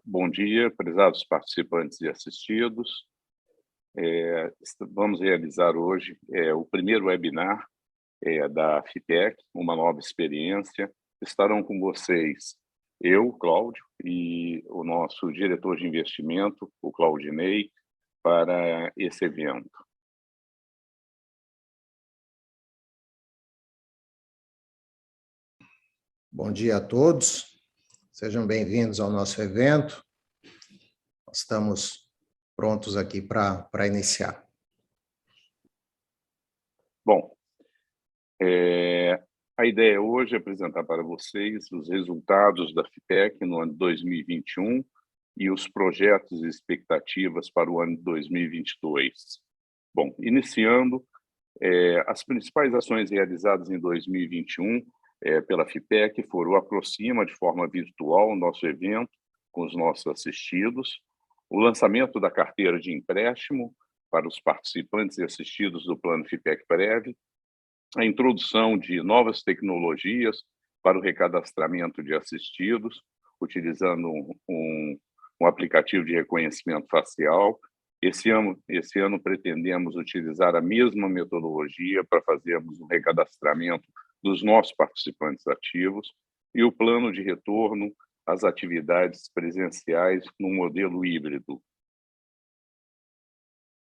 Bom dia, prezados participantes e assistidos. Vamos realizar hoje o primeiro webinar da FIPEC, uma nova experiência. Estarão com vocês eu, Cláudio, e o nosso diretor de investimento, o Claudinei, para esse evento. Bom dia a todos, sejam bem-vindos ao nosso evento. Nós estamos prontos aqui para iniciar. Bom, a ideia hoje é apresentar para vocês os resultados da FIPEC no ano de 2021 e os projetos e expectativas para o ano de 2022. Bom, iniciando, as principais ações realizadas em 2021 pela FIPEC foram o Aproxima de forma virtual, o nosso evento, com os nossos assistidos, o lançamento da carteira de empréstimo para os participantes e assistidos do Plano FIPEC Prev, a introdução de novas tecnologias para o recadastramento de assistidos, utilizando um aplicativo de reconhecimento facial. Esse ano pretendemos utilizar a mesma metodologia para fazermos um recadastramento dos nossos participantes ativos e o plano de retorno às atividades presenciais no modelo híbrido.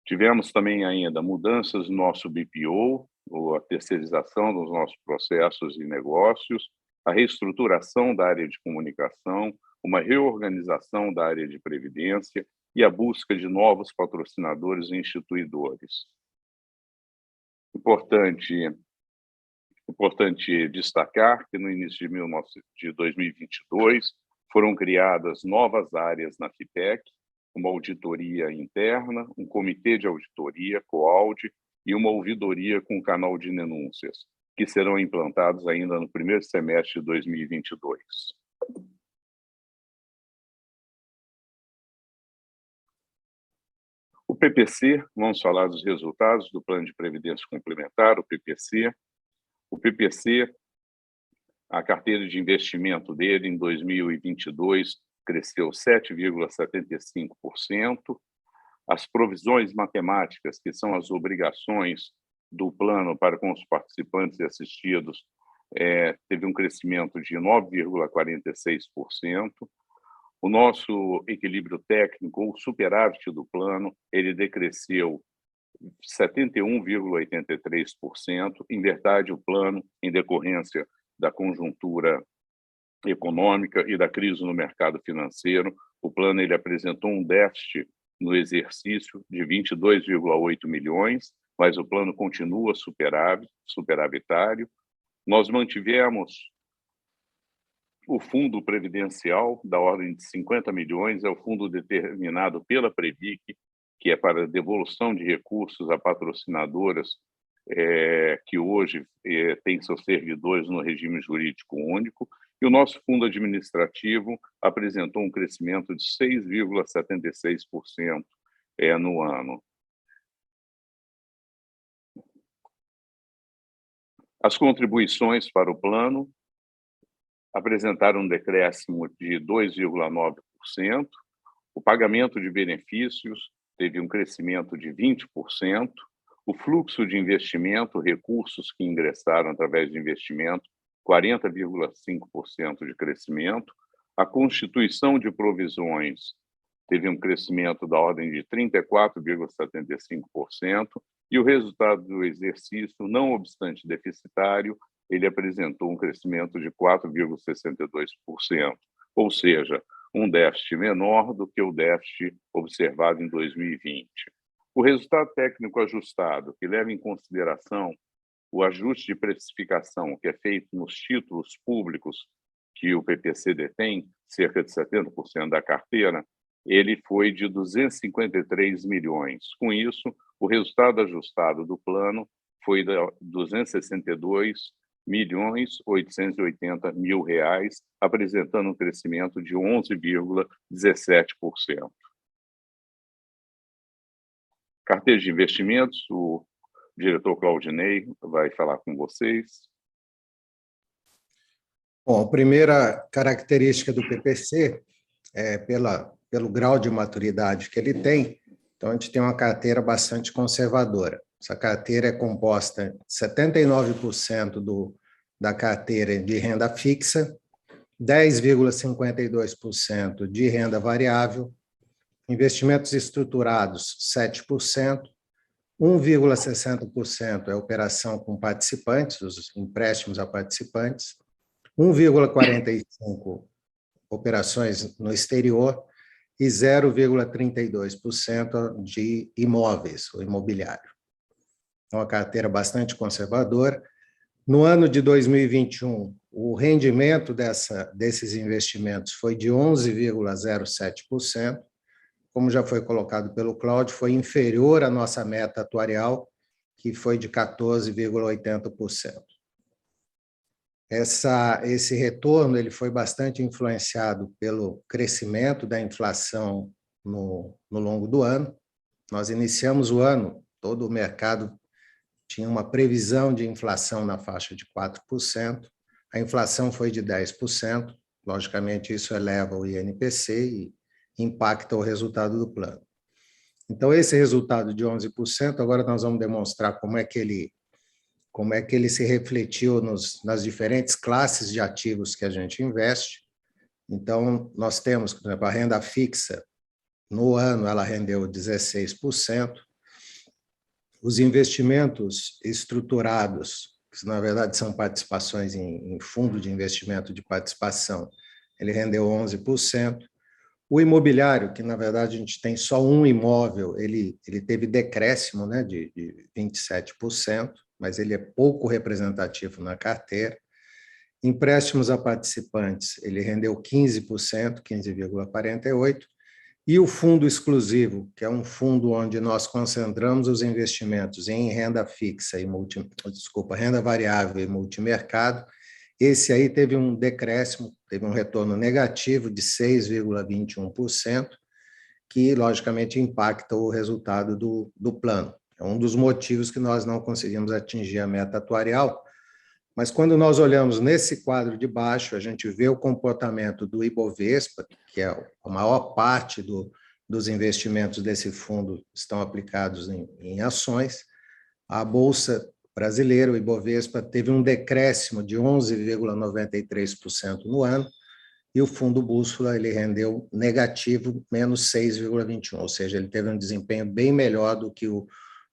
Tivemos também ainda mudanças no nosso BPO, ou a terceirização dos nossos processos e negócios, a reestruturação da área de comunicação, uma reorganização da área de previdência e a busca de novos patrocinadores e instituidores. Importante destacar que no início de 2022 foram criadas novas áreas na FIPEC, uma auditoria interna, um comitê de auditoria, COAUD, e uma ouvidoria com canal de denúncias, que serão implantados ainda no primeiro semestre de 2022. O PPC, vamos falar dos resultados do Plano de Previdência Complementar, o PPC. O PPC, a carteira de investimento dele em 2022 cresceu 7,75%. As provisões matemáticas, que são as obrigações do plano para com os participantes e assistidos, teve um crescimento de 9,46%. O nosso equilíbrio técnico, o superávit do plano, ele decresceu 71,83%. Em verdade, o plano, em decorrência da conjuntura econômica e da crise no mercado financeiro, o plano ele apresentou um déficit no exercício de 22,8 milhões, mas o plano continua superavitário. Nós mantivemos o fundo previdencial da ordem de 50 milhões, é o fundo determinado pela Previc, que é para devolução de recursos a patrocinadoras que hoje têm seus servidores no regime jurídico único, e o nosso fundo administrativo apresentou um crescimento de 6,76% no ano. As contribuições para o plano apresentaram um decréscimo de 2,9%, o pagamento de benefícios teve um crescimento de 20%, o fluxo de investimento, recursos que ingressaram através de investimento, 40,5% de crescimento, a constituição de provisões teve um crescimento da ordem de 34,75%, e o resultado do exercício, não obstante deficitário, ele apresentou um crescimento de 4,62%, ou seja, um déficit menor do que o déficit observado em 2020. O resultado técnico ajustado, que leva em consideração o ajuste de precificação que é feito nos títulos públicos que o PPC detém, cerca de 70% da carteira, ele foi de 253 milhões. Com isso, o resultado ajustado do plano foi de 262.880.000 reais, apresentando um crescimento de 11,17%. Carteira de investimentos, o diretor Claudinei vai falar com vocês. Bom, a primeira característica do PPC pelo grau de maturidade que ele tem, então a gente tem uma carteira bastante conservadora. Essa carteira é composta de 79% da carteira de renda fixa, 10,52% de renda variável, investimentos estruturados, 7%, 1,60% é operação com participantes, os empréstimos a participantes, 1,45% operações no exterior e 0,32% de imóveis, ou imobiliário. Então, uma carteira bastante conservadora. No ano de 2021, o rendimento desses investimentos foi de 11,07%. Como já foi colocado pelo Cláudio, foi inferior à nossa meta atuarial, que foi de 14,80%. Esse retorno ele foi bastante influenciado pelo crescimento da inflação no longo do ano. Nós iniciamos o ano, todo o mercado tinha uma previsão de inflação na faixa de 4%, a inflação foi de 10%, logicamente isso eleva o INPC e impacta o resultado do plano. Então, esse resultado de 11%, agora nós vamos demonstrar como é que ele se refletiu nas diferentes classes de ativos que a gente investe. Então, nós temos, por exemplo, a renda fixa, no ano ela rendeu 16%, os investimentos estruturados, que na verdade são participações em fundo de investimento de participação, ele rendeu 11%. O imobiliário, que na verdade a gente tem só um imóvel, ele teve decréscimo, né, de 27%, mas ele é pouco representativo na carteira. Empréstimos a participantes, ele rendeu 15%, 15,48%, e o fundo exclusivo, que é um fundo onde nós concentramos os investimentos em renda fixa e renda variável e multimercado, esse aí teve um decréscimo, teve um retorno negativo de 6,21%, que logicamente impacta o resultado do plano. É um dos motivos que nós não conseguimos atingir a meta atuarial, mas quando nós olhamos nesse quadro de baixo, a gente vê o comportamento do Ibovespa, que é a maior parte dos investimentos desse fundo estão aplicados em ações. A Bolsa Brasileira, o Ibovespa, teve um decréscimo de 11,93% no ano, e o fundo Bússola ele rendeu negativo, menos 6,21%, ou seja, ele teve um desempenho bem melhor do que o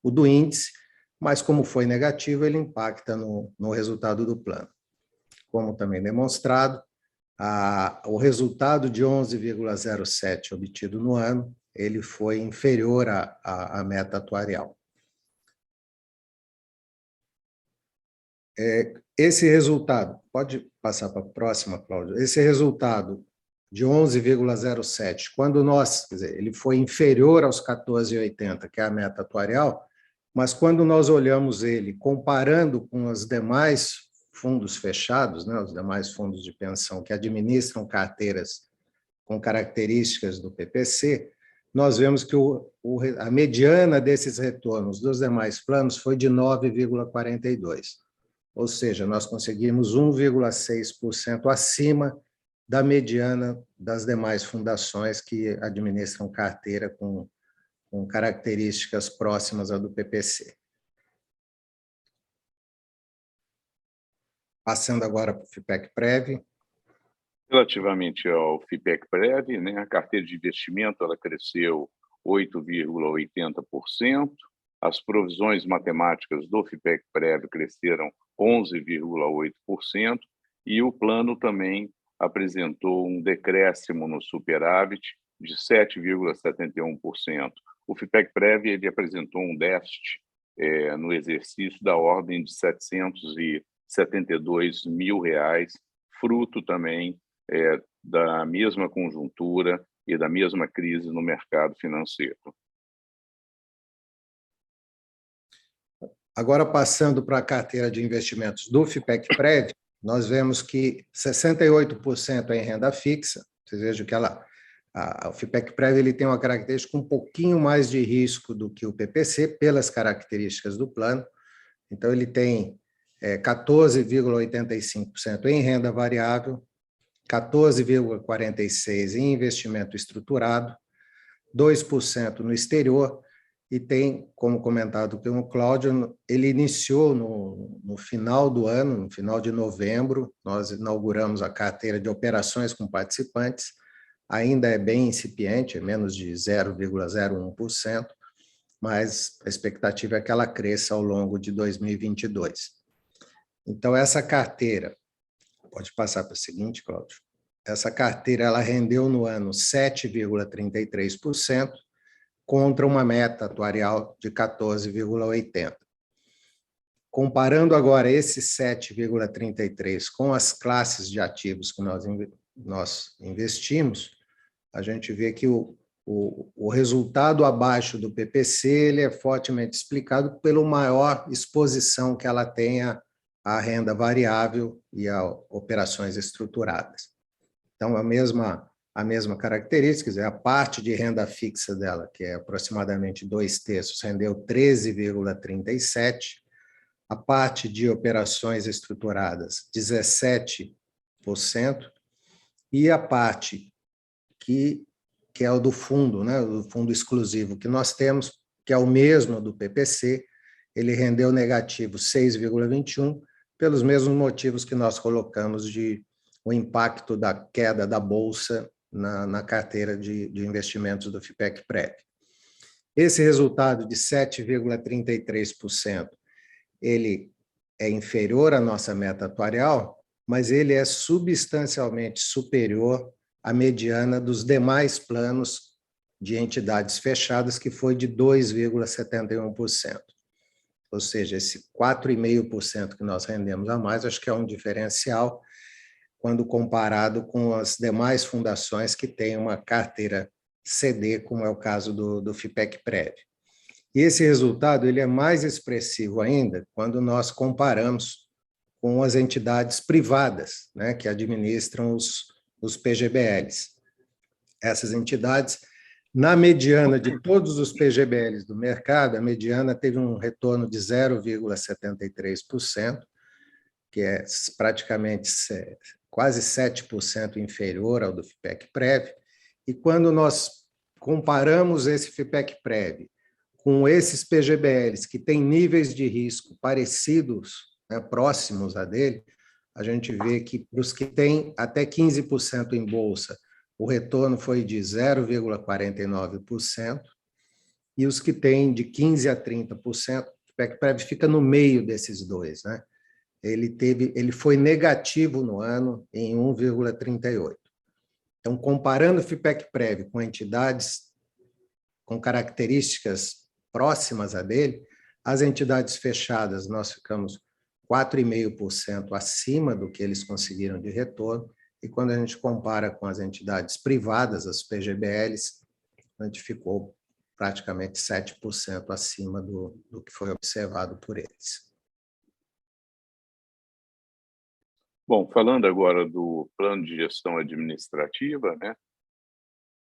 do índice, mas como foi negativo, ele impacta no resultado do plano. Como também demonstrado, o resultado de 11,07 obtido no ano, ele foi inferior à meta atuarial. Esse resultado, pode passar para a próxima, Cláudio, esse resultado de 11,07, quando quer dizer, ele foi inferior aos 14,80, que é a meta atuarial, mas quando nós olhamos ele comparando com os demais fundos fechados, né, os demais fundos de pensão que administram carteiras com características do PPC, nós vemos que a mediana desses retornos dos demais planos foi de 9,42%. Ou seja, nós conseguimos 1,6% acima da mediana das demais fundações que administram carteira com características próximas à do PPC. Passando agora para o FIPEC-Prev. Relativamente ao FIPEC-Prev, né, a carteira de investimento ela cresceu 8,80%, as provisões matemáticas do FIPEC-Prev cresceram 11,8%, e o plano também apresentou um decréscimo no superávit de 7,71%. O FIPEC-Prev ele apresentou um déficit no exercício da ordem de R$ 772 mil, fruto também da mesma conjuntura e da mesma crise no mercado financeiro. Agora, passando para a carteira de investimentos do FIPEC-Prev, nós vemos que 68% é em renda fixa. Vocês vejam que o FIPEC-Prev ele tem uma característica um pouquinho mais de risco do que o PPC, pelas características do plano. Então, ele tem 14,85% em renda variável 14,46% em investimento estruturado, 2% no exterior, e tem, como comentado pelo Cláudio, ele iniciou no final do ano, no final de novembro, nós inauguramos a carteira de operações com participantes, ainda é bem incipiente, é menos de 0,01%, mas a expectativa é que ela cresça ao longo de 2022. Então, essa carteira, pode passar para o seguinte, Cláudio, essa carteira ela rendeu no ano 7,33%, contra uma meta atuarial de 14,80%. Comparando agora esse 7,33% com as classes de ativos que nós investimos, a gente vê que o resultado abaixo do PPC ele é fortemente explicado pela maior exposição que ela tem à renda variável e a operações estruturadas. Então, a mesma característica, a parte de renda fixa dela, que é aproximadamente 2/3, rendeu 13,37%, a parte de operações estruturadas, 17%, e a parte que é o do fundo, né, o fundo exclusivo que nós temos, que é o mesmo do PPC, ele rendeu negativo 6,21%, pelos mesmos motivos que nós colocamos o impacto da queda da Bolsa na carteira de investimentos do FIPEC-PREV. Esse resultado de 7,33%, ele é inferior à nossa meta atuarial, mas ele é substancialmente superior à mediana dos demais planos de entidades fechadas, que foi de 2,71%. Ou seja, esse 4,5% que nós rendemos a mais, acho que é um diferencial quando comparado com as demais fundações que têm uma carteira CD, como é o caso do FIPEC-PREV. E esse resultado ele é mais expressivo ainda quando nós comparamos com as entidades privadas, né, que administram os PGBLs. Essas entidades, na mediana de todos os PGBLs do mercado, a mediana teve um retorno de 0,73%, que é praticamente quase 7% inferior ao do FIPEC-PREV, e quando nós comparamos esse FIPEC-PREV com esses PGBLs que têm níveis de risco parecidos, né, próximos a dele, a gente vê que para os que têm até 15% em bolsa, o retorno foi de 0,49%, e os que têm de 15% a 30%, o FIPEC-PREV fica no meio desses dois, né? Ele foi negativo no ano em 1,38%. Então, comparando o FIPEC-PREV com entidades com características próximas a dele, as entidades fechadas nós ficamos 4,5% acima do que eles conseguiram de retorno, e quando a gente compara com as entidades privadas, as PGBLs, a gente ficou praticamente 7% acima do que foi observado por eles. Bom, falando agora do plano de gestão administrativa, né?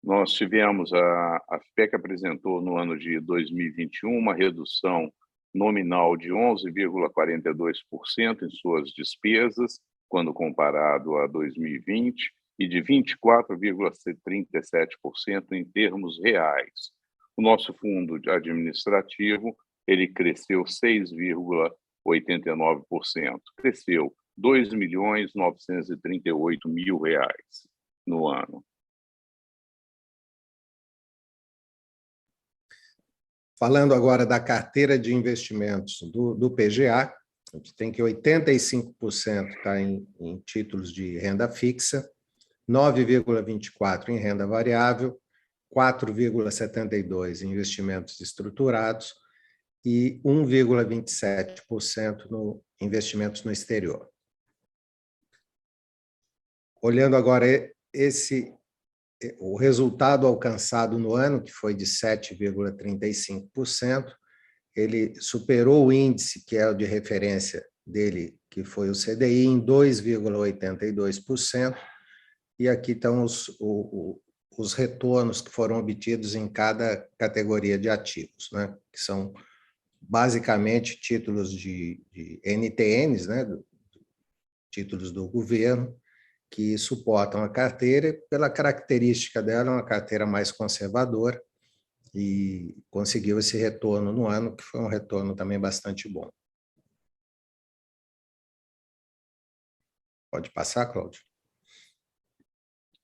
Nós tivemos, a FIPEC apresentou no ano de 2021 uma redução nominal de 11,42% em suas despesas, quando comparado a 2020, e de 24,37% em termos reais. O nosso fundo administrativo, ele cresceu 6,89%, cresceu R$ 2.938.000 no ano. Falando agora da carteira de investimentos do PGA, a gente tem que 85% está em títulos de renda fixa, 9,24% em renda variável, 4,72% em investimentos estruturados e 1,27% no investimentos no exterior. Olhando agora o resultado alcançado no ano, que foi de 7,35%, ele superou o índice, que é o de referência dele, que foi o CDI, em 2,82%, e aqui estão os retornos que foram obtidos em cada categoria de ativos, né? Que são basicamente títulos de NTNs, né? Títulos do governo, que suportam a carteira, e pela característica dela, é uma carteira mais conservadora, e conseguiu esse retorno no ano, que foi um retorno também bastante bom. Pode passar, Cláudio?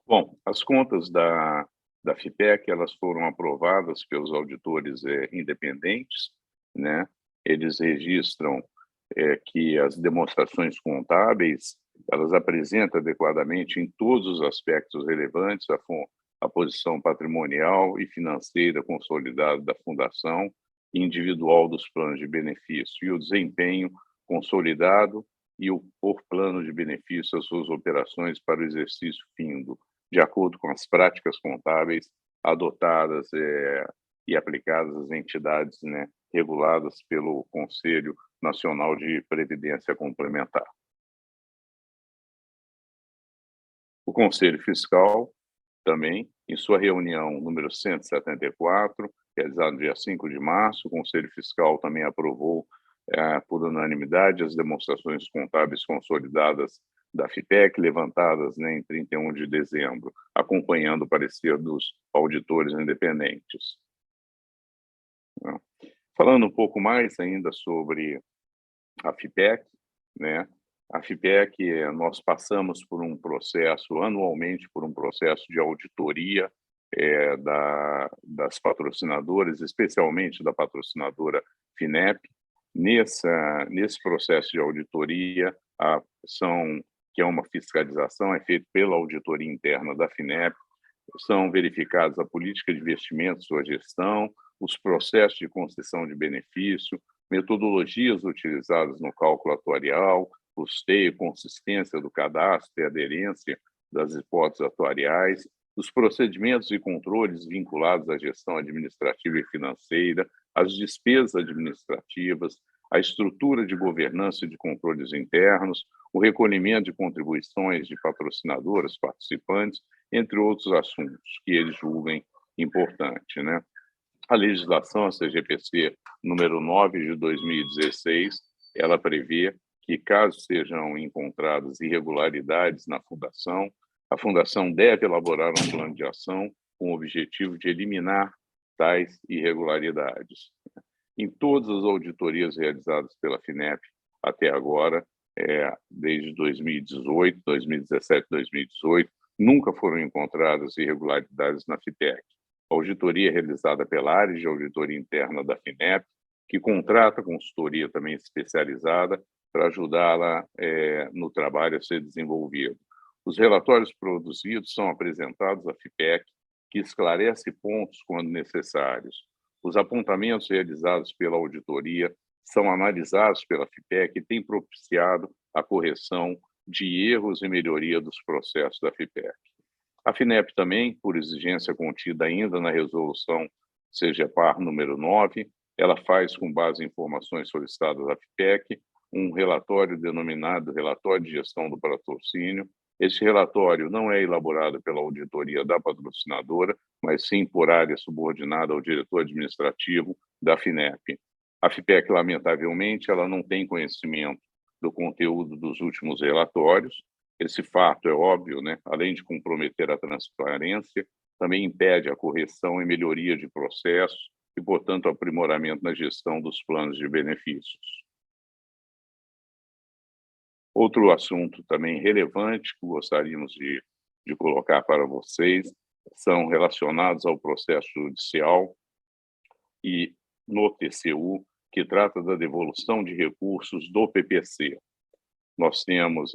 Bom, as contas da FIPEC, elas foram aprovadas pelos auditores independentes, né? Eles registram que as demonstrações contábeis, elas apresentam adequadamente em todos os aspectos relevantes a posição patrimonial e financeira consolidada da fundação, individual dos planos de benefício e o desempenho consolidado e o por plano de benefício as suas operações para o exercício findo, de acordo com as práticas contábeis adotadas e aplicadas às entidades, né, reguladas pelo Conselho Nacional de Previdência Complementar. O Conselho Fiscal também, em sua reunião número 174, realizada no dia 5 de março, o Conselho Fiscal também aprovou por unanimidade as demonstrações contábeis consolidadas da FIPEC, levantadas, né, em 31 de dezembro, acompanhando o parecer dos auditores independentes. Falando um pouco mais ainda sobre a FIPEC, né? A FIPEC, nós passamos por um processo, anualmente, por um processo de auditoria das patrocinadoras, especialmente da patrocinadora FINEP. Nesse processo de auditoria, a ação, que é uma fiscalização, é feita pela auditoria interna da FINEP, são verificados a política de investimento, sua gestão, os processos de concessão de benefício, metodologias utilizadas no cálculo atuarial, custeio, consistência do cadastro e aderência das hipóteses atuariais, os procedimentos e controles vinculados à gestão administrativa e financeira, as despesas administrativas, a estrutura de governança e de controles internos, o recolhimento de contribuições de patrocinadoras participantes, entre outros assuntos que eles julguem importante, né? A legislação, a CGPC número 9 de 2016, ela prevê que, caso sejam encontradas irregularidades na fundação, a fundação deve elaborar um plano de ação com o objetivo de eliminar tais irregularidades. Em todas as auditorias realizadas pela FINEP até agora, desde 2018, 2017, 2018, nunca foram encontradas irregularidades na FIPEC. A auditoria é realizada pela área de auditoria interna da FINEP, que contrata consultoria também especializada para ajudá-la no trabalho a ser desenvolvido. Os relatórios produzidos são apresentados à FIPEC, que esclarece pontos quando necessários. Os apontamentos realizados pela auditoria são analisados pela FIPEC e têm propiciado a correção de erros e melhoria dos processos da FIPEC. A FINEP também, por exigência contida ainda na resolução CGPAR número 9, ela faz, com base em informações solicitadas da FIPEC, um relatório denominado Relatório de Gestão do Patrocínio. Este relatório não é elaborado pela auditoria da patrocinadora, mas sim por área subordinada ao diretor administrativo da FINEP. A FIPEC, lamentavelmente, ela não tem conhecimento do conteúdo dos últimos relatórios. Esse fato é óbvio, né? Além de comprometer a transparência, também impede a correção e melhoria de processos e, portanto, o aprimoramento na gestão dos planos de benefícios. Outro assunto também relevante que gostaríamos de colocar para vocês são relacionados ao processo judicial e no TCU, que trata da devolução de recursos do PPC. Nós temos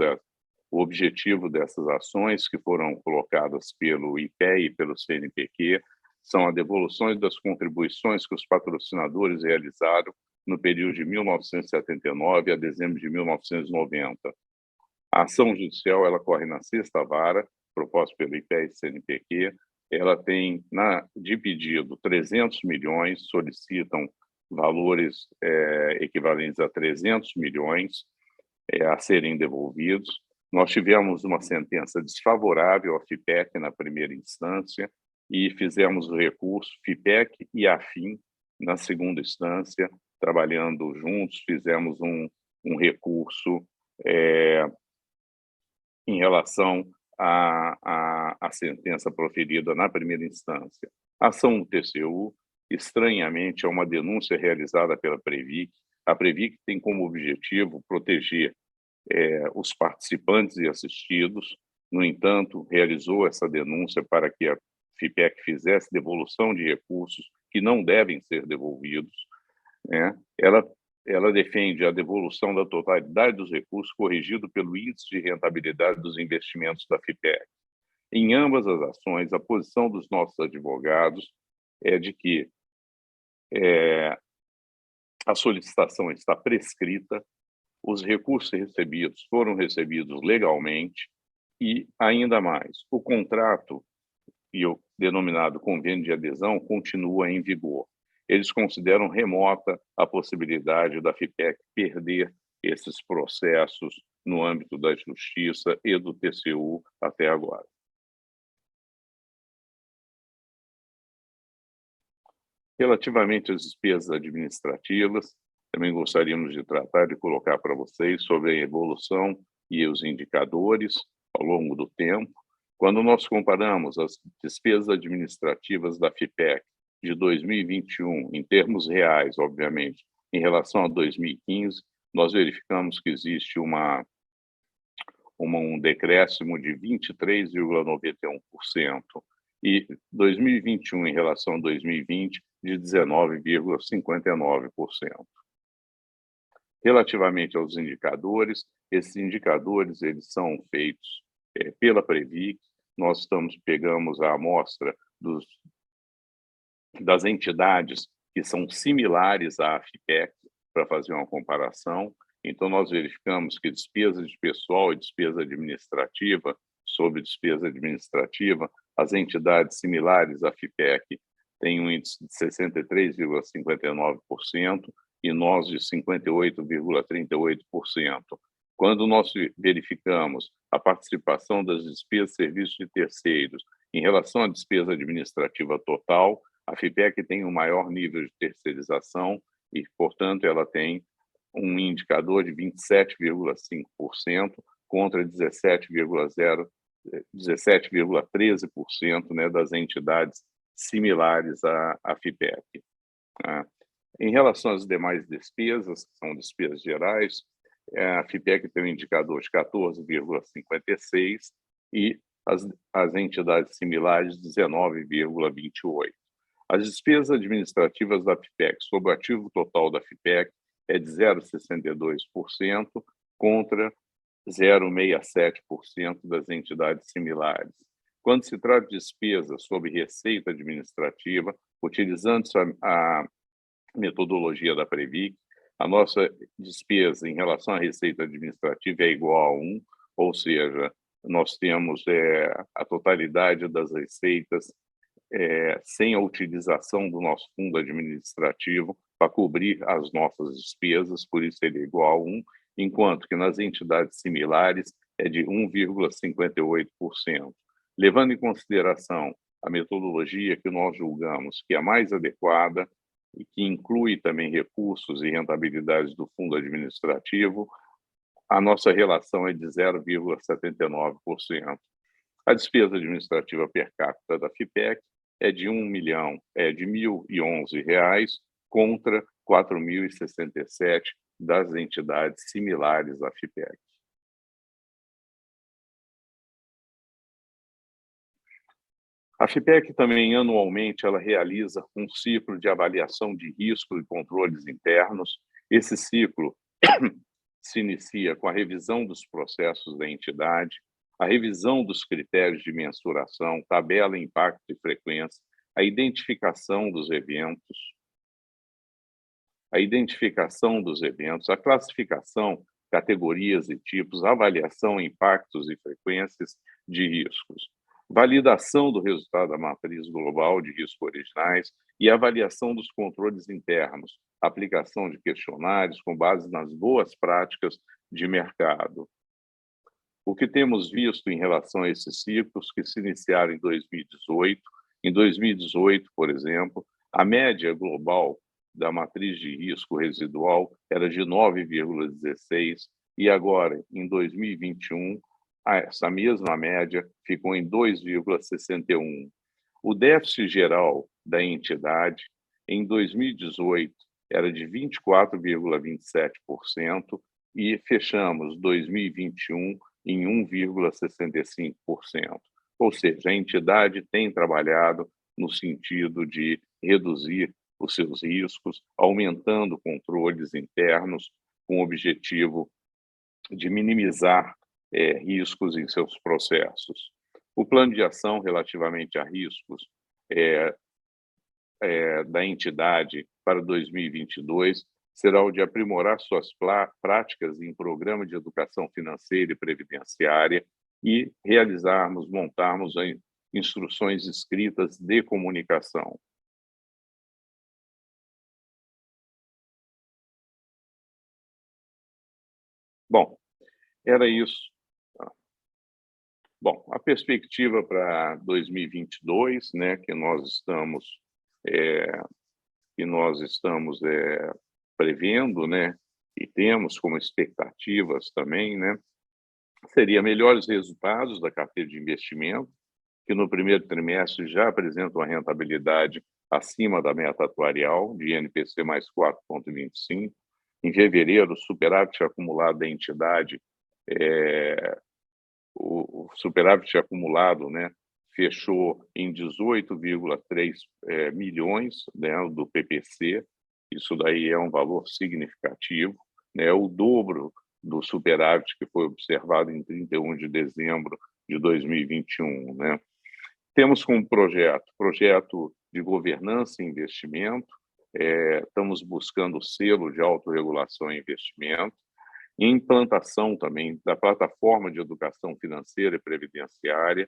o objetivo dessas ações que foram colocadas pelo IPE e pelo CNPq, são a devolução das contribuições que os patrocinadores realizaram no período de 1979 a dezembro de 1990. A ação judicial ela corre na sexta vara, proposta pelo IPE e CNPq. Ela tem, de pedido, 300 milhões, solicitam valores equivalentes a 300 milhões a serem devolvidos. Nós tivemos uma sentença desfavorável à FIPEC na primeira instância e fizemos o recurso FIPEC e AFIM na segunda instância, trabalhando juntos, fizemos um recurso em relação a sentença proferida na primeira instância. A ação do TCU, estranhamente, é uma denúncia realizada pela Previc. A Previc tem como objetivo proteger os participantes e assistidos. No entanto, realizou essa denúncia para que a FIPEC fizesse devolução de recursos que não devem ser devolvidos, né? Ela defende a devolução da totalidade dos recursos corrigido pelo índice de rentabilidade dos investimentos da FIPEC. Em ambas as ações, a posição dos nossos advogados é de que a solicitação está prescrita, os recursos recebidos foram recebidos legalmente e, ainda mais, o contrato e o denominado convênio de adesão continua em vigor. Eles consideram remota a possibilidade da FIPEC perder esses processos no âmbito da Justiça e do TCU até agora. Relativamente às despesas administrativas, também gostaríamos de tratar e colocar para vocês sobre a evolução e os indicadores ao longo do tempo. Quando nós comparamos as despesas administrativas da FIPEC de 2021, em termos reais, obviamente, em relação a 2015, nós verificamos que existe um decréscimo de 23,91%, e 2021 em relação a 2020, de 19,59%. Relativamente aos indicadores, esses indicadores eles são feitos pela Previc. Nós pegamos a amostra das entidades que são similares à FIPEC para fazer uma comparação. Então, nós verificamos que despesa de pessoal e despesa administrativa, sobre despesa administrativa, as entidades similares à FIPEC têm um índice de 63,59% e nós de 58,38%. Quando nós verificamos a participação das despesas de serviços de terceiros em relação à despesa administrativa total, a FIPEC tem um maior nível de terceirização e, portanto, ela tem um indicador de 27,5% contra 17,13%, né, das entidades similares à FIPEC. Em relação às demais despesas, que são despesas gerais, a FIPEC tem um indicador de 14,56% e as entidades similares 19,28%. As despesas administrativas da FIPEC sobre o ativo total da FIPEC é de 0,62% contra 0,67% das entidades similares. Quando se trata de despesas sobre receita administrativa, utilizando-se a metodologia da Previc, a nossa despesa em relação à receita administrativa é igual a 1, ou seja, nós temos a totalidade das receitas sem a utilização do nosso fundo administrativo para cobrir as nossas despesas, por isso ele é igual a 1, enquanto que nas entidades similares é de 1,58%. Levando em consideração a metodologia que nós julgamos que é a mais adequada e que inclui também recursos e rentabilidades do fundo administrativo, a nossa relação é de 0,79%. A despesa administrativa per capita da FIPEC é de R$ 1.011 contra R$ 4.067 das entidades similares à FIPEC. A FIPEC também, anualmente, ela realiza um ciclo de avaliação de risco e controles internos. Esse ciclo se inicia com a revisão dos processos da entidade, a revisão dos critérios de mensuração, tabela, impacto e frequência, a identificação dos eventos, a classificação, categorias e tipos, avaliação, impactos e frequências de riscos, validação do resultado da matriz global de risco originais e avaliação dos controles internos, aplicação de questionários com base nas boas práticas de mercado. O que temos visto em relação a esses ciclos que se iniciaram em 2018, por exemplo, a média global da matriz de risco residual era de 9,16 e agora, em 2021, essa mesma média ficou em 2,61. O déficit geral da entidade, em 2018, era de 24,27% e fechamos 2021 em 1,65%. Ou seja, a entidade tem trabalhado no sentido de reduzir os seus riscos, aumentando controles internos, com o objetivo de minimizar riscos em seus processos. O plano de ação relativamente a riscos da entidade para 2022 será o de aprimorar suas práticas em programa de educação financeira e previdenciária e montarmos instruções escritas de comunicação. Bom, era isso. Bom, a perspectiva para 2022, né, que nós estamos prevendo, né, e temos como expectativas também, né, seria melhores resultados da carteira de investimento, que no primeiro trimestre já apresenta uma rentabilidade acima da meta atuarial, de INPC mais 4,25. Em fevereiro, o superávit acumulado da entidade, o superávit acumulado, né, fechou em 18,3 milhões, né, do PPC. Isso daí é um valor significativo, né, o dobro do superávit que foi observado em 31 de dezembro de 2021, né? Temos como projeto de governança e investimento, estamos buscando o selo de autorregulação e investimento, e implantação também da plataforma de educação financeira e previdenciária.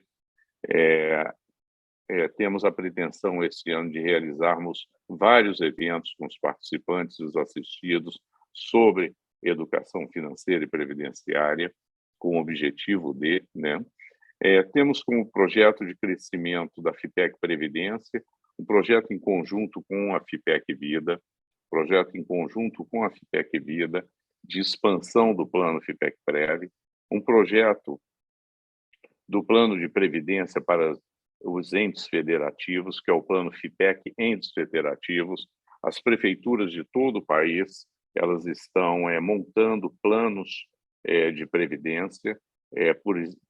Temos a pretensão esse ano de realizarmos vários eventos com os participantes e os assistidos sobre educação financeira e previdenciária, com o objetivo de, né? Temos como projeto de crescimento da FIPEC Previdência, um projeto em conjunto com a FIPEC Vida, de expansão do plano FIPEC Prev, um projeto do plano de previdência para os entes federativos, que é o plano FIPEC Entes Federativos. As prefeituras de todo o país, elas estão montando planos de previdência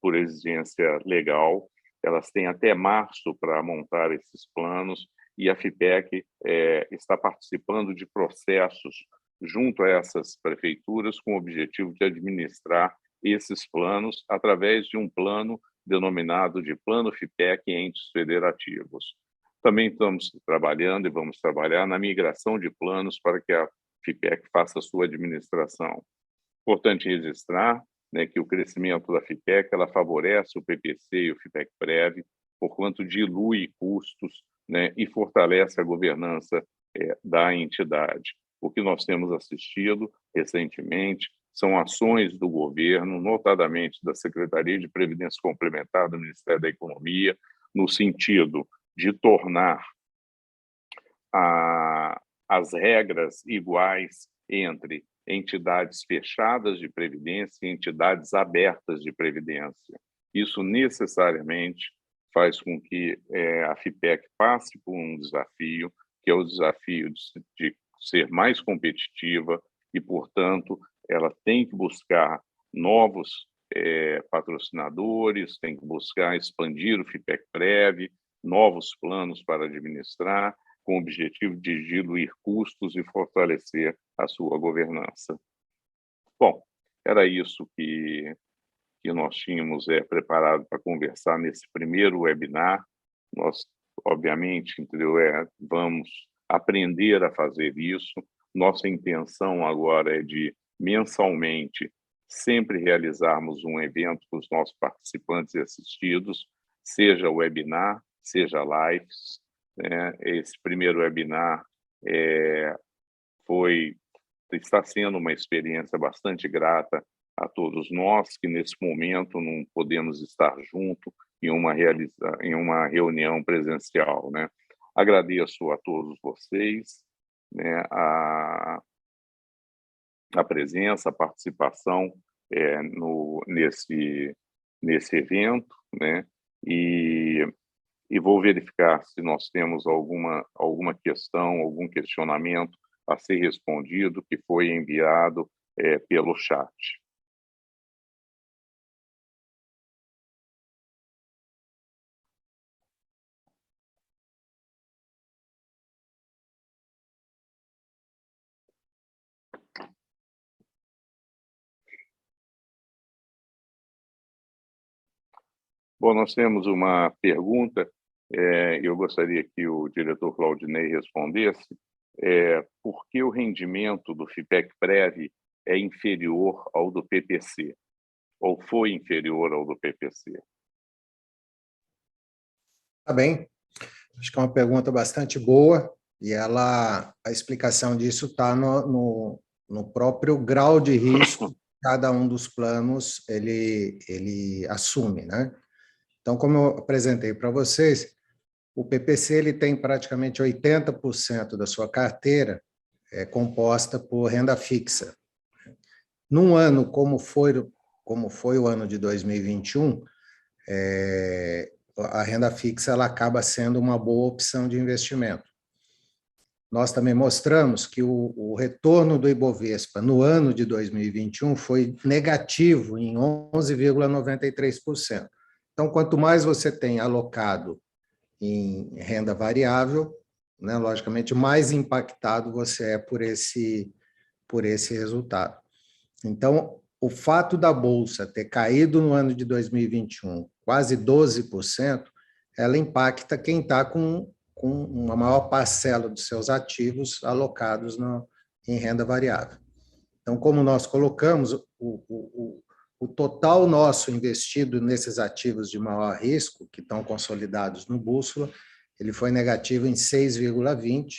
por exigência legal. Elas têm até março para montar esses planos, e a FIPEC está participando de processos junto a essas prefeituras com o objetivo de administrar esses planos através de um plano denominado de Plano FIPEC Entes Federativos. Também estamos trabalhando e vamos trabalhar na migração de planos para que a FIPEC faça a sua administração. Importante registrar, né, que o crescimento da FIPEC ela favorece o PPC e o FIPEC Prev, porquanto dilui custos, né, e fortalece a governança da entidade. O que nós temos assistido recentemente são ações do governo, notadamente da Secretaria de Previdência Complementar do Ministério da Economia, no sentido de tornar as regras iguais entre entidades fechadas de previdência e entidades abertas de previdência. Isso necessariamente faz com que a FIPEC passe por um desafio, que é o desafio de ser mais competitiva e, portanto, ela tem que buscar novos patrocinadores, tem que buscar expandir o FIPEC Prev, novos planos para administrar, com o objetivo de diluir custos e fortalecer a sua governança. Bom, era isso que nós tínhamos preparado para conversar nesse primeiro webinar. Nós, obviamente, entendeu? Vamos aprender a fazer isso. Nossa intenção agora é de, mensalmente, sempre realizarmos um evento com os nossos participantes e assistidos, seja webinar, seja lives, né? Esse primeiro webinar está sendo uma experiência bastante grata a todos nós, que nesse momento não podemos estar junto em uma reunião presencial, né? Agradeço a todos vocês, né, a presença, a participação nesse evento, né? E vou verificar se nós temos alguma questão, algum questionamento a ser respondido que foi enviado pelo chat. Bom, nós temos uma pergunta, eu gostaria que o diretor Claudinei respondesse, por que o rendimento do FIPEC-Prev é inferior ao do PPC, ou foi inferior ao do PPC? Tá bem, acho que é uma pergunta bastante boa, e a explicação disso está no próprio grau de risco que cada um dos planos ele assume, né? Então, como eu apresentei para vocês, o PPC ele tem praticamente 80% da sua carteira composta por renda fixa. Num ano como foi o ano de 2021, a renda fixa ela acaba sendo uma boa opção de investimento. Nós também mostramos que o retorno do Ibovespa no ano de 2021 foi negativo em 11,93%. Então, quanto mais você tem alocado em renda variável, né, logicamente, mais impactado você é por esse resultado. Então, o fato da Bolsa ter caído no ano de 2021 quase 12%, ela impacta quem está com uma maior parcela dos seus ativos alocados em renda variável. Então, como nós colocamos, o total nosso investido nesses ativos de maior risco, que estão consolidados no Bússola, ele foi negativo em 6,20%,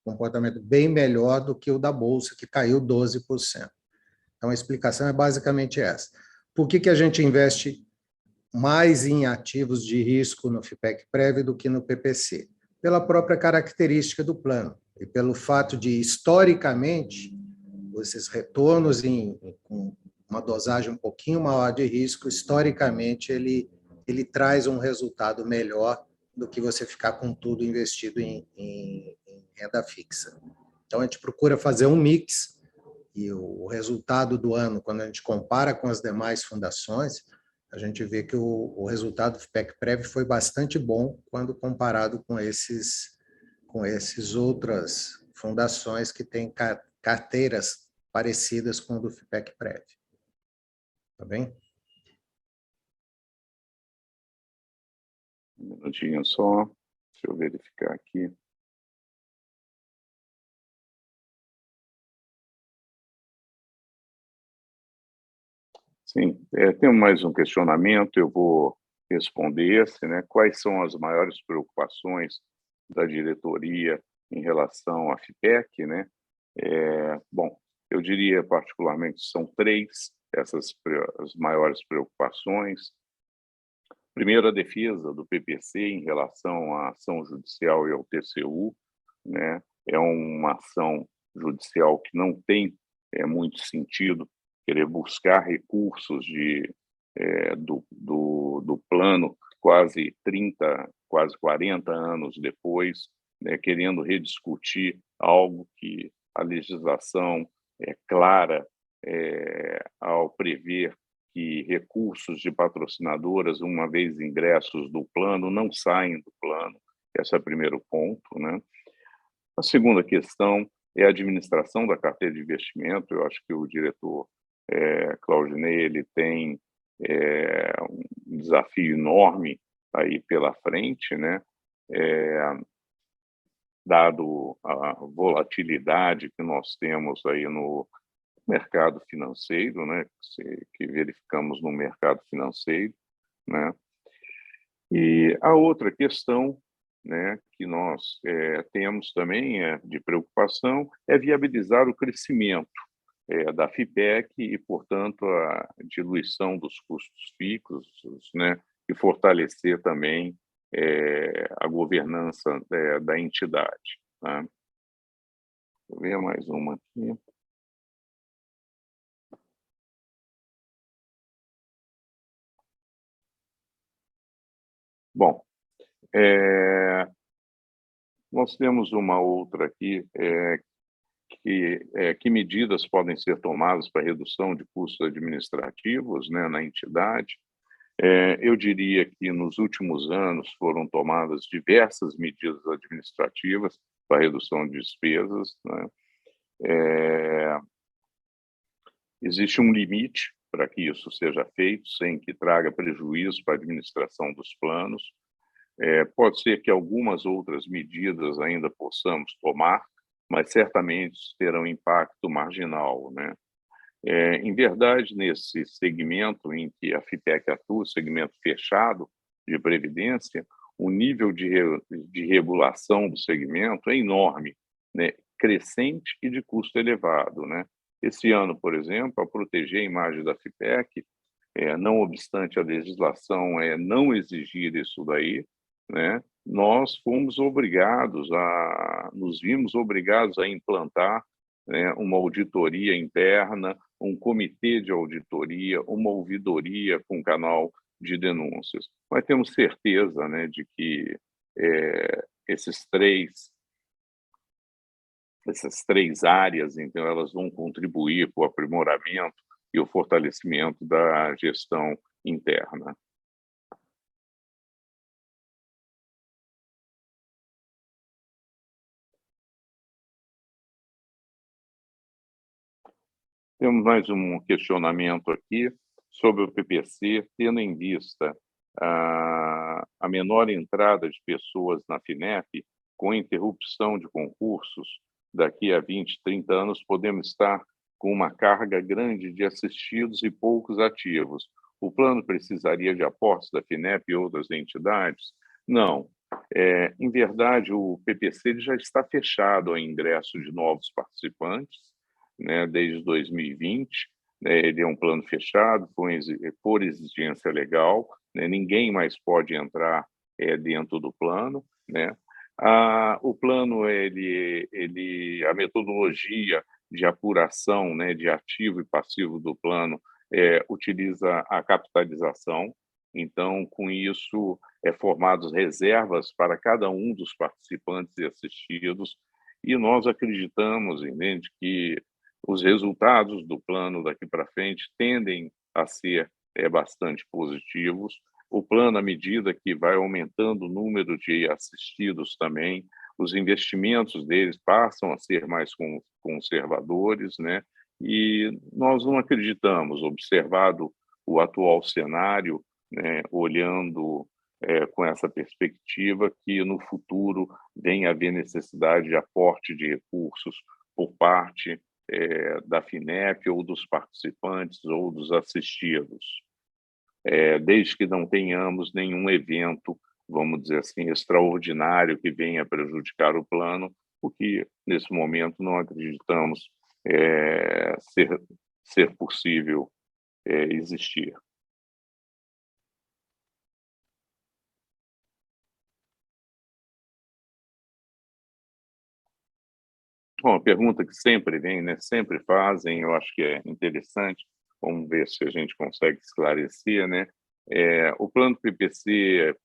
comportamento bem melhor do que o da Bolsa, que caiu 12%. Então, a explicação é basicamente essa. Por que a gente investe mais em ativos de risco no FIPEC-Prev do que no PPC? Pela própria característica do plano e pelo fato de, historicamente, esses retornos com uma dosagem um pouquinho maior de risco, historicamente, ele traz um resultado melhor do que você ficar com tudo investido em renda fixa. Então, a gente procura fazer um mix, e o resultado do ano, quando a gente compara com as demais fundações, a gente vê que o resultado do FIPEC-Prev foi bastante bom quando comparado com esses outras fundações que têm carteiras parecidas com o do FIPEC-Prev. Tá bem? Um minutinho só, deixa eu verificar aqui. Sim, tem mais um questionamento, eu vou responder esse, né? Quais são as maiores preocupações da diretoria em relação à FIPEC, né? Bom, eu diria particularmente são três as maiores preocupações. Primeiro, a defesa do PPC em relação à ação judicial e ao TCU, né? É uma ação judicial que não tem muito sentido querer buscar recursos do plano quase 30, quase 40 anos depois, né, querendo rediscutir algo que a legislação é clara ao prever que recursos de patrocinadoras, uma vez ingressos do plano, não saem do plano. Esse é o primeiro ponto, né? A segunda questão é a administração da carteira de investimento. Eu acho que o diretor Claudinei ele tem um desafio enorme aí pela frente, né? Dado a volatilidade que nós temos aí no mercado financeiro, né? Que verificamos no mercado financeiro, né? E a outra questão, né, que nós temos também de preocupação é viabilizar o crescimento da FIPEC e, portanto, a diluição dos custos fixos, né, e fortalecer também a governança da entidade. Tá? Vou ver mais uma aqui. Bom, nós temos uma outra aqui, que medidas podem ser tomadas para redução de custos administrativos, né, na entidade. Eu diria que nos últimos anos foram tomadas diversas medidas administrativas para redução de despesas, né? Existe um limite para que isso seja feito, sem que traga prejuízo para a administração dos planos. Pode ser que algumas outras medidas ainda possamos tomar, mas certamente terão impacto marginal, né? Em verdade, nesse segmento em que a FIPEC atua, segmento fechado de previdência, o nível de regulação do segmento é enorme, né? Crescente e de custo elevado, né? Esse ano, por exemplo, para proteger a imagem da FIPEC, não obstante a legislação não exigir isso daí, né? Nós nos vimos obrigados a implantar, né, uma auditoria interna, um comitê de auditoria, uma ouvidoria com canal de denúncias. Mas temos certeza, né, de que essas três áreas, então, elas vão contribuir para o aprimoramento e o fortalecimento da gestão interna. Temos mais um questionamento aqui sobre o PPC, tendo em vista a menor entrada de pessoas na FINEP, com interrupção de concursos, daqui a 20, 30 anos, podemos estar com uma carga grande de assistidos e poucos ativos. O plano precisaria de aportes da FINEP e outras entidades? Não. Em verdade, o PPC ele já está fechado ao ingresso de novos participantes, né, desde 2020, né, ele é um plano fechado, por exigência legal, né, ninguém mais pode entrar dentro do plano, né. O plano, a metodologia de apuração, né, de ativo e passivo do plano utiliza a capitalização, então, com isso, formadas reservas para cada um dos participantes e assistidos, e nós acreditamos, entende, que os resultados do plano daqui para frente tendem a ser bastante positivos. O plano, à medida que vai aumentando o número de assistidos também, os investimentos deles passam a ser mais conservadores, né? E nós não acreditamos, observado o atual cenário, né, olhando com essa perspectiva, que no futuro venha a haver necessidade de aporte de recursos por parte da FINEP ou dos participantes ou dos assistidos, desde que não tenhamos nenhum evento, vamos dizer assim, extraordinário que venha prejudicar o plano, o que, nesse momento, não acreditamos ser possível existir. Bom, a pergunta que sempre vem, né? Sempre fazem, eu acho que é interessante, vamos ver se a gente consegue esclarecer, né? O plano PPC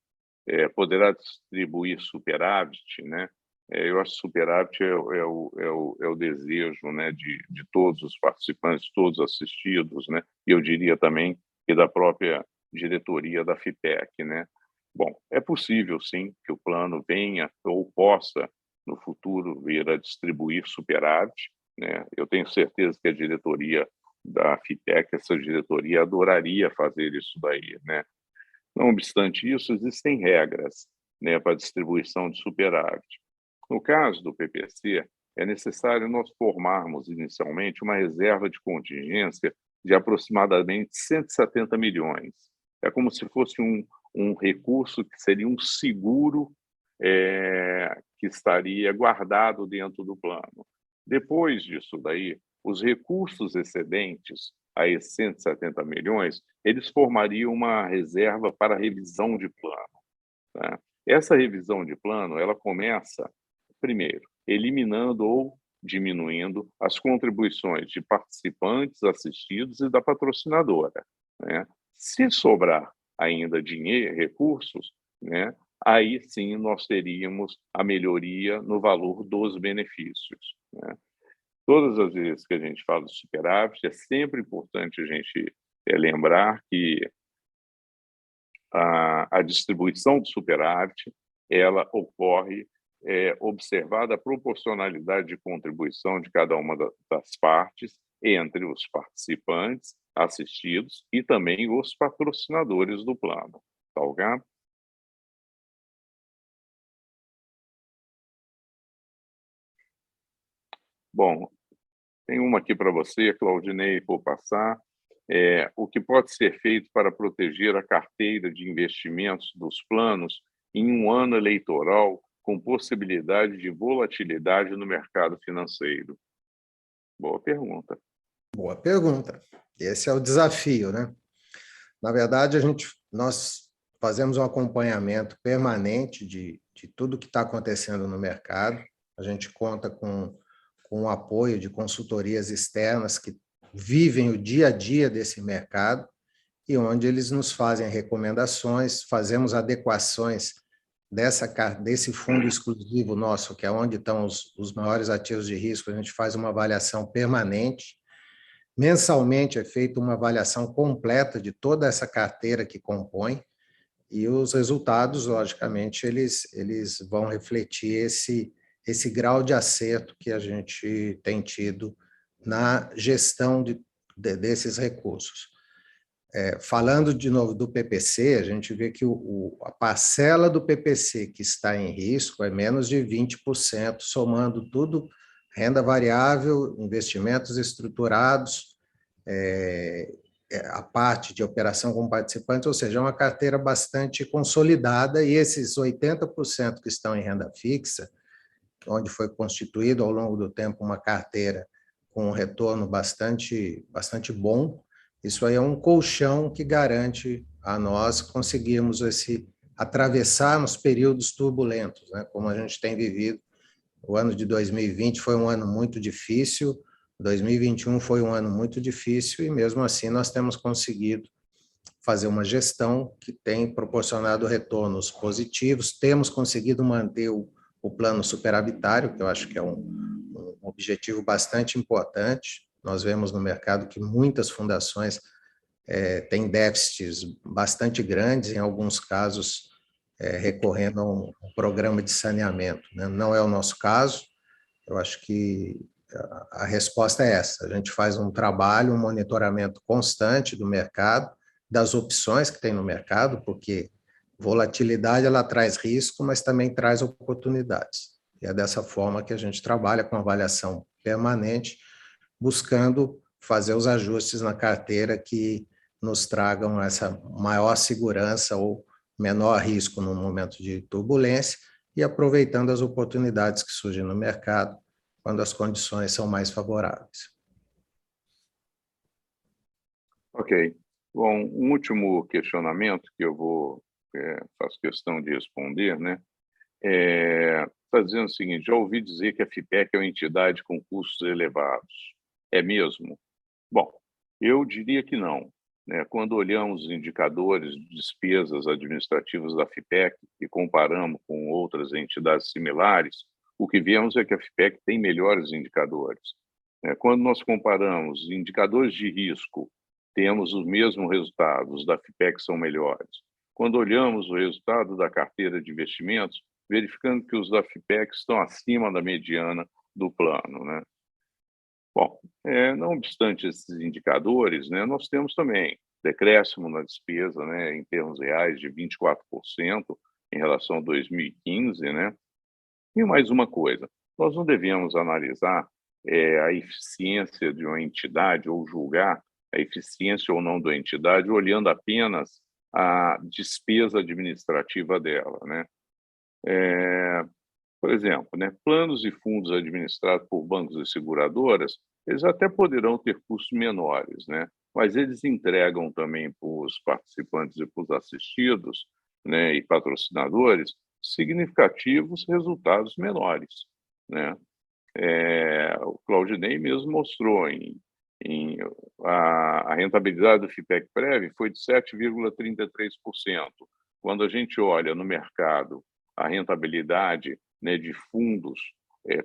poderá distribuir superávit, né? Eu acho que superávit é o desejo, né, de todos os participantes, todos assistidos, né? E eu diria também que da própria diretoria da FIPEC, né? Bom, é possível, sim, que o plano venha ou possa no futuro vir a distribuir superávit, né? Eu tenho certeza que a diretoria da FIPEC, essa diretoria, adoraria fazer isso daí, né? Não obstante isso, existem regras, né, para a distribuição de superávit. No caso do PPC, é necessário nós formarmos inicialmente uma reserva de contingência de aproximadamente 170 milhões. É como se fosse um recurso que seria um seguro que estaria guardado dentro do plano. Depois disso daí, os recursos excedentes a esses 170 milhões, eles formariam uma reserva para revisão de plano, tá? Essa revisão de plano, ela começa, primeiro, eliminando ou diminuindo as contribuições de participantes, assistidos e da patrocinadora, né? Se sobrar ainda dinheiro, recursos, né, aí sim nós teríamos a melhoria no valor dos benefícios, né. Todas as vezes que a gente fala de superávit, é sempre importante a gente lembrar que a distribuição do superávit, ela ocorre observada a proporcionalidade de contribuição de cada uma das partes entre os participantes assistidos e também os patrocinadores do plano, tá ok? Bom, tem uma aqui para você, Claudinei, vou passar. O que pode ser feito para proteger a carteira de investimentos dos planos em um ano eleitoral com possibilidade de volatilidade no mercado financeiro? Boa pergunta. Boa pergunta. Esse é o desafio, né? Na verdade, nós fazemos um acompanhamento permanente de tudo que está acontecendo no mercado. A gente conta com o apoio de consultorias externas que vivem o dia a dia desse mercado e onde eles nos fazem recomendações, fazemos adequações desse fundo exclusivo nosso, que é onde estão os maiores ativos de risco. A gente faz uma avaliação permanente. Mensalmente é feita uma avaliação completa de toda essa carteira que compõe e os resultados, logicamente, eles vão refletir esse grau de acerto que a gente tem tido na gestão desses recursos. Falando de novo do PPC, a gente vê que a parcela do PPC que está em risco é menos de 20%, somando tudo, renda variável, investimentos estruturados, a parte de operação com participantes, ou seja, é uma carteira bastante consolidada, e esses 80% que estão em renda fixa, onde foi constituído ao longo do tempo uma carteira com um retorno bastante bom, isso aí é um colchão que garante a nós conseguirmos atravessarmos períodos turbulentos, né, como a gente tem vivido. O ano de 2020 foi um ano muito difícil, 2021 foi um ano muito difícil e, mesmo assim, nós temos conseguido fazer uma gestão que tem proporcionado retornos positivos, temos conseguido manter o plano superavitário, que eu acho que é um objetivo bastante importante. Nós vemos no mercado que muitas fundações têm déficits bastante grandes, em alguns casos recorrendo a um programa de saneamento, né? Não é o nosso caso. Eu acho que a resposta é essa. A gente faz um trabalho, um monitoramento constante do mercado, das opções que tem no mercado, porque volatilidade ela traz risco, mas também traz oportunidades. E é dessa forma que a gente trabalha com avaliação permanente, buscando fazer os ajustes na carteira que nos tragam essa maior segurança ou menor risco no momento de turbulência e aproveitando as oportunidades que surgem no mercado quando as condições são mais favoráveis. Ok. Bom, um último questionamento que eu faço questão de responder, né? Está dizendo o seguinte: já ouvi dizer que a FIPEC é uma entidade com custos elevados. É mesmo? Bom, eu diria que não, né? Quando olhamos os indicadores de despesas administrativas da FIPEC e comparamos com outras entidades similares, o que vemos é que a FIPEC tem melhores indicadores, né? Quando nós comparamos indicadores de risco, temos os mesmos resultados, da FIPEC são melhores. Quando olhamos o resultado da carteira de investimentos, verificando que os da FIPEC estão acima da mediana do plano, né? Bom, não obstante esses indicadores, né, nós temos também decréscimo na despesa, né, em termos reais, de 24% em relação a 2015, né? E mais uma coisa, nós não devemos analisar a eficiência de uma entidade ou julgar a eficiência ou não da entidade olhando apenas a despesa administrativa dela, né? Por exemplo, né, planos e fundos administrados por bancos e seguradoras, eles até poderão ter custos menores, né, mas eles entregam também para os participantes e para os assistidos, né, e patrocinadores significativos resultados menores, né? O Claudinei mesmo mostrou a rentabilidade do FIPEC Prev foi de 7,33%, quando a gente olha no mercado a rentabilidade, né, de fundos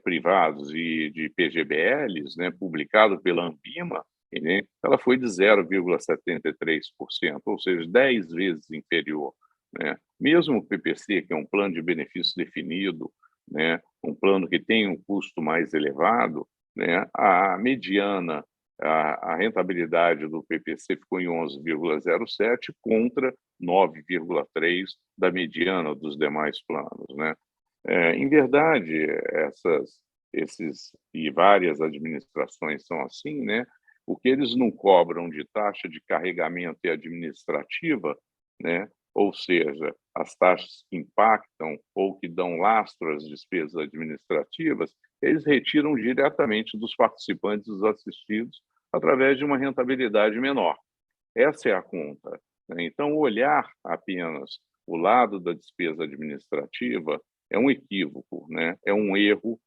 privados e de PGBLs, né, publicado pela Anbima, né, ela foi de 0,73%, ou seja, 10 vezes inferior, né? Mesmo o PPC, que é um plano de benefício definido, né, um plano que tem um custo mais elevado, né, a mediana, a rentabilidade do PPC ficou em 11,07 contra 9,3 da mediana dos demais planos, né? Em verdade, esses e várias administrações são assim, né? O que eles não cobram de taxa de carregamento e administrativa, né? Ou seja, as taxas que impactam ou que dão lastro às despesas administrativas, eles retiram diretamente dos participantes, dos assistidos, através de uma rentabilidade menor. Essa é a conta, né? Então, olhar apenas o lado da despesa administrativa é um equívoco, né? É um erro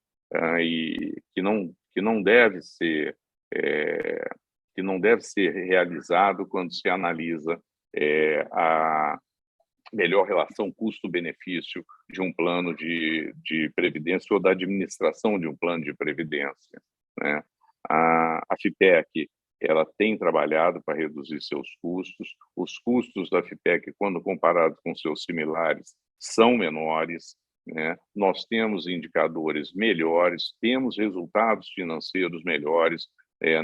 e que não deve ser realizado quando se analisa a melhor relação custo-benefício de um plano de previdência ou da administração de um plano de previdência, né? A FIPEC ela tem trabalhado para reduzir seus custos. Os custos da FIPEC, quando comparados com seus similares, são menores, né? Nós temos indicadores melhores, temos resultados financeiros melhores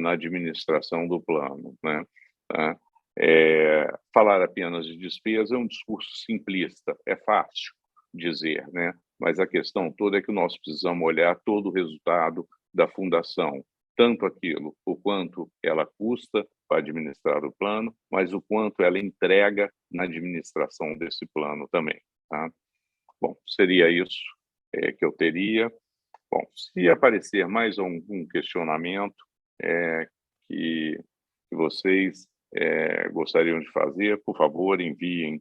na administração do plano, né? Tá? Falar apenas de despesa é um discurso simplista, é fácil dizer, né? Mas a questão toda é que nós precisamos olhar todo o resultado da fundação, tanto aquilo, o quanto ela custa para administrar o plano, mas o quanto ela entrega na administração desse plano também, tá? Bom, seria isso que eu teria. Bom, se aparecer mais algum questionamento que vocês gostariam de fazer, por favor, enviem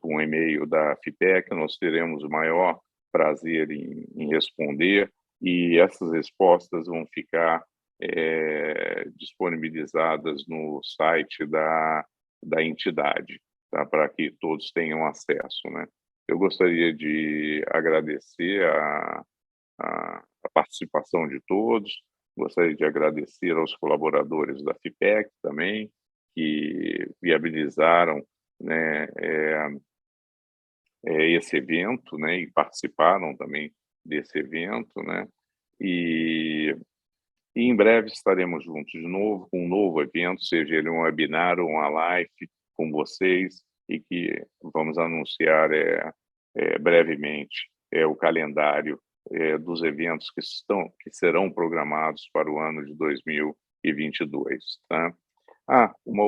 por um e-mail da FIPEC, nós teremos o maior prazer em responder, e essas respostas vão ficar disponibilizadas no site da entidade, tá? Para que todos tenham acesso, né? Eu gostaria de agradecer a participação de todos, gostaria de agradecer aos colaboradores da FIPEC também, que viabilizaram, né, esse evento, né, e participaram também desse evento, né? E em breve estaremos juntos de novo, com um novo evento, seja ele um webinar ou uma live com vocês, e que vamos anunciar brevemente o calendário dos eventos que serão programados para o ano de 2022, tá? Uma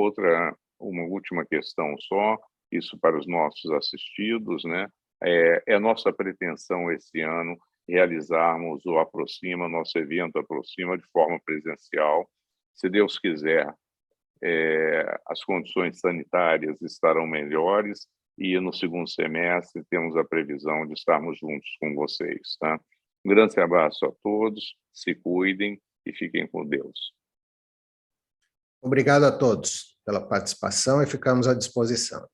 última questão só, isso para os nossos assistidos, né? É nossa pretensão esse ano realizarmos o Aproxima, nosso evento Aproxima, de forma presencial. Se Deus quiser, as condições sanitárias estarão melhores e no segundo semestre temos a previsão de estarmos juntos com vocês, tá? Um grande abraço a todos, se cuidem e fiquem com Deus. Obrigado a todos pela participação e ficamos à disposição.